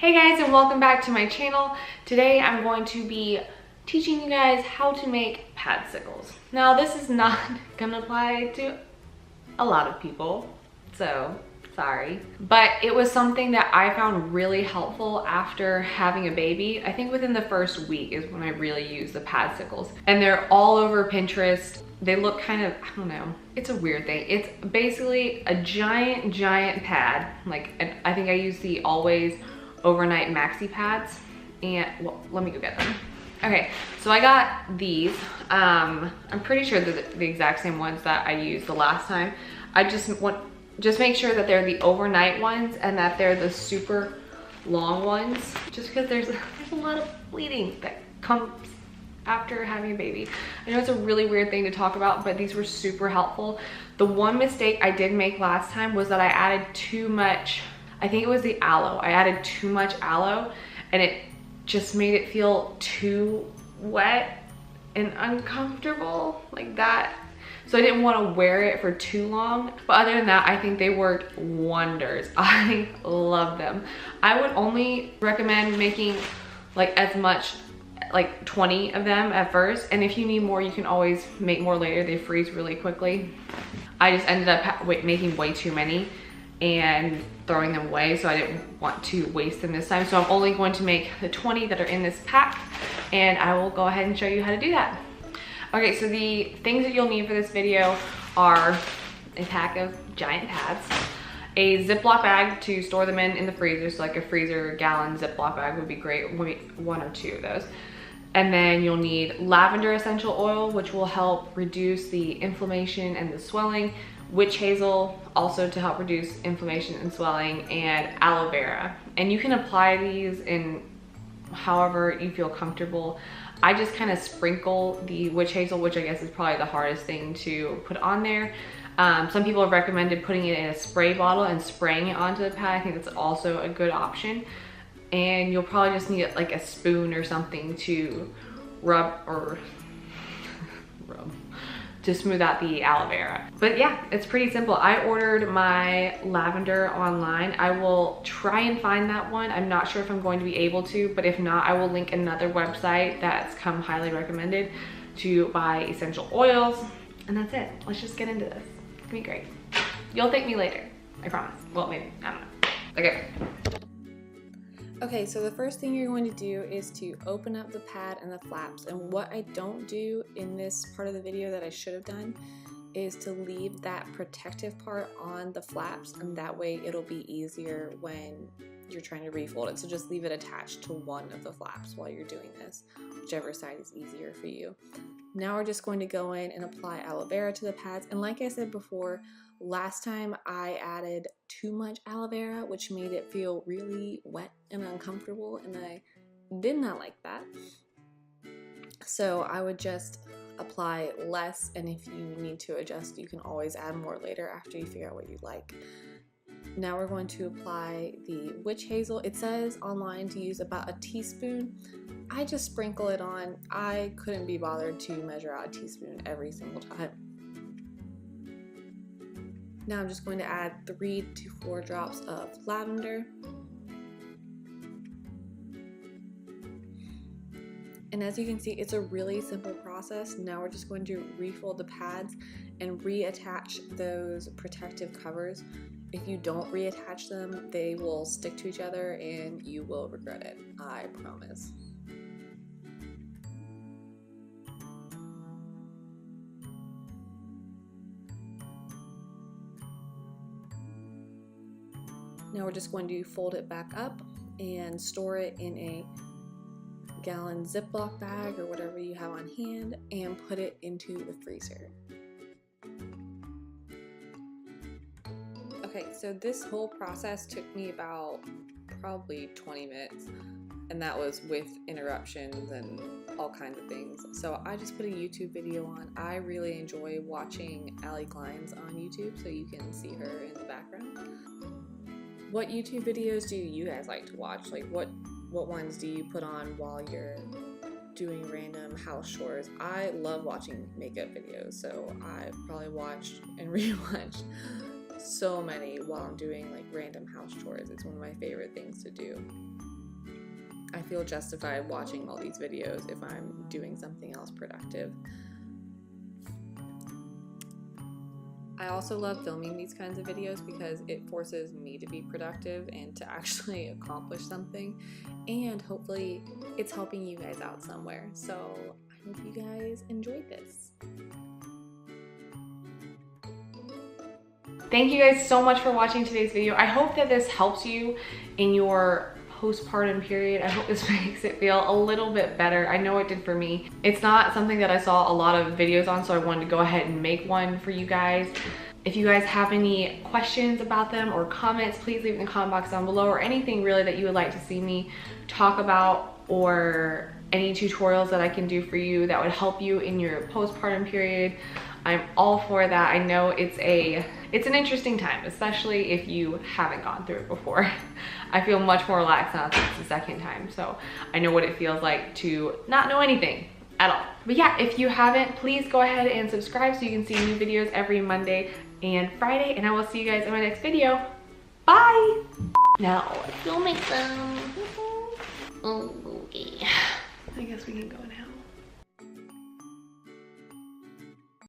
Hey guys, and welcome back to my channel. Today I'm going to be teaching you guys how to make PADSICLES. Now this is not gonna apply to a lot of people, so sorry. But it was something that I found really helpful after having a baby. I think within the first week is when I really used the PADSICLES. And they're all over Pinterest. They look kind of, I don't know, it's a weird thing. It's basically a giant pad. Like, I think I use the Always Overnight maxi pads, and well, let me go get them. Okay, so I got these. I'm pretty sure they're the exact same ones that I used the last time. I just make sure that they're the overnight ones and that they're the super long ones, just because there's a lot of bleeding that comes after having a baby. I know it's a really weird thing to talk about, but these were super helpful. The one mistake I did make last time was that I added too much, I think it was the aloe. I added too much aloe and it just made it feel too wet and uncomfortable like that. So I didn't want to wear it for too long. But other than that, I think they worked wonders. I love them. I would only recommend making like as much, like 20 of them at first. And if you need more, you can always make more later. They freeze really quickly. I just ended up making way too many and throwing them away, so I didn't want to waste them this time. So I'm only going to make the 20 that are in this pack, and I will go ahead and show you how to do that. Okay, so the things that you'll need for this video are a pack of giant pads, a Ziploc bag to store them in the freezer, so like a freezer gallon Ziploc bag would be great, maybe 1 or 2 of those. And then you'll need lavender essential oil, which will help reduce the inflammation and the swelling, witch hazel, also to help reduce inflammation and swelling, and aloe vera. And you can apply these in however you feel comfortable. I just kind of sprinkle the witch hazel, which I guess is probably the hardest thing to put on there. Some people have recommended putting it in a spray bottle and spraying it onto the pad. I think that's also a good option. And you'll probably just need like a spoon or something to rub to smooth out the aloe vera. But yeah, it's pretty simple. I ordered my lavender online. I will try and find that one. I'm not sure if I'm going to be able to, but if not, I will link another website that's come highly recommended to buy essential oils. And that's it. Let's just get into this. It's gonna be great. You'll thank me later, I promise. Well, maybe, I don't know. Okay. Okay, so the first thing you're going to do is to open up the pad and the flaps. And what I don't do in this part of the video that I should have done is to leave that protective part on the flaps, and that way it'll be easier when you're trying to refold it. So just leave it attached to one of the flaps while you're doing this, whichever side is easier for you. Now we're just going to go in and apply aloe vera to the pads. And like I said before, last time I added too much aloe vera, which made it feel really wet and uncomfortable, and I did not like that. So I would just apply less, and if you need to adjust, you can always add more later after you figure out what you like. Now we're going to apply the witch hazel. It says online to use about a teaspoon. I just sprinkle it on. I couldn't be bothered to measure out a teaspoon every single time. Now I'm just going to add 3 to 4 drops of lavender. And as you can see, it's a really simple process. Now we're just going to refold the pads and reattach those protective covers. If you don't reattach them, they will stick to each other and you will regret it, I promise. Now we're just going to fold it back up and store it in a gallon Ziploc bag or whatever you have on hand and put it into the freezer. Okay, so this whole process took me about probably 20 minutes, and that was with interruptions and all kinds of things. So I just put a YouTube video on. I really enjoy watching Allie Glines on YouTube, so you can see her in the background. What YouTube videos do you guys like to watch? Like what ones do you put on while you're doing random house chores? I love watching makeup videos, so I've probably watched and rewatched so many while I'm doing like random house chores. It's one of my favorite things to do. I feel justified watching all these videos if I'm doing something else productive. I also love filming these kinds of videos because it forces me to be productive and to actually accomplish something, and hopefully it's helping you guys out somewhere. So I hope you guys enjoyed this. Thank you guys so much for watching today's video. I hope that this helps you in your postpartum period. I hope this makes it feel a little bit better. I know it did for me. It's not something that I saw a lot of videos on, so I wanted to go ahead and make one for you guys. If you guys have any questions about them or comments, please leave it in the comment box down below, or anything really that you would like to see me talk about, or any tutorials that I can do for you that would help you in your postpartum period. I'm all for that. I know it's an interesting time, especially if you haven't gone through it before. I feel much more relaxed now since the second time, so I know what it feels like to not know anything at all. But yeah, if you haven't, please go ahead and subscribe so you can see new videos every Monday and Friday, and I will see you guys in my next video. Bye! Now, filming them. Okay. I guess we can go now.